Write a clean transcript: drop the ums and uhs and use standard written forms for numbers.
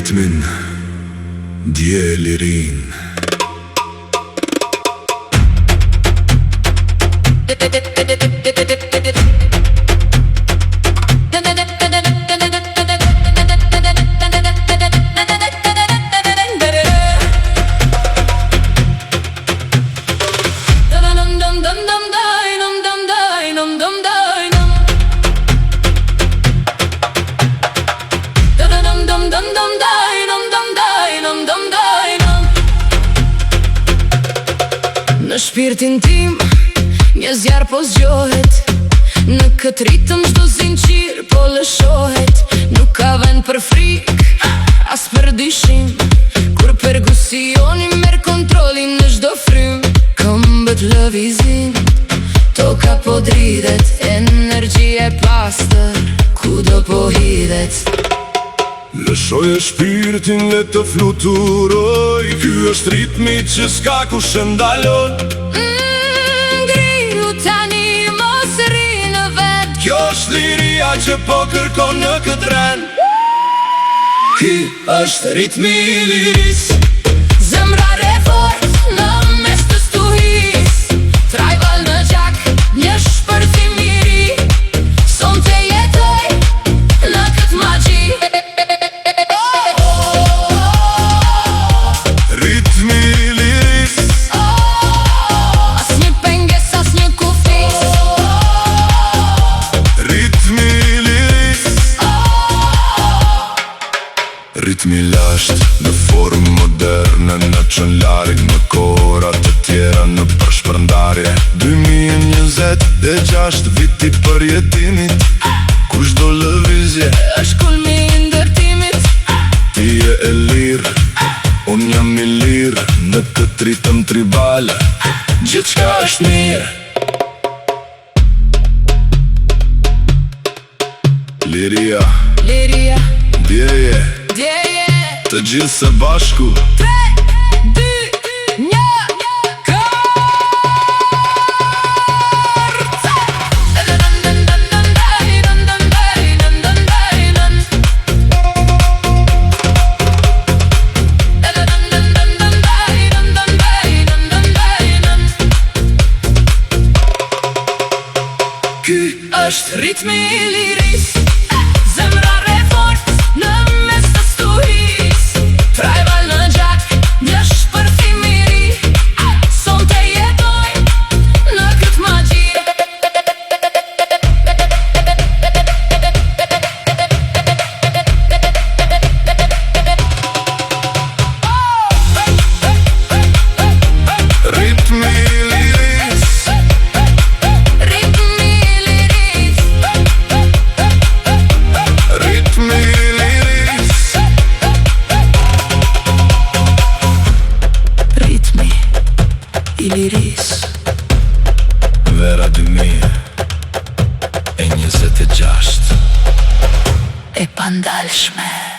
ritmin, dje lirin. Në shpirtin tim, një zjarë po zgjohet. Në këtë ritëm çdo zinxhir po lëshohet. Nuk ka vend për frikë, as për dyshim, kur perkusioni merr kontrollin në çdo frym. Këmbët lëvizin, toka po dridhet, energji e pastër, kudo po hidhet. Lëshoj e shpirtin le të fluturoj, ky është ritmi që s'ka kush e ndalon. Ngrihu tani, mos rri në vet. Kjo është liria që po kërkon në këtë ren. Ky është ritmi I liris. Zemra re fort në mes të stuhis, trajball në gjak, një shpërthim I ri. Son të jetoj në këtë magji. Ritmi I liris. As një penges, as një kufis. Ritmi I liris. Ritmi lasht në formë moderne, në qën larg në kohëra të tjera në përshpërndarje. 2026 viti për jetimit, kushdo lëvizje është kulmi I ndërtimit. ti je e lirë, unë jam I lirë. Në këtë ritëm tribal, gjithçka është mirë. Liria, Liria, djeje, djeje, të gjithë së bashku. 3, 2, 1, Ky është ritmi I liris. Zemra re fort në mes të stuhis, trajball në gjak, një shpërthim I ri. Son të jetoj në këtë magji. ritmi I liris. Ritmi I liris. Ritmi I liris. Ritmi I liris. Vera 2026 E pandalshme.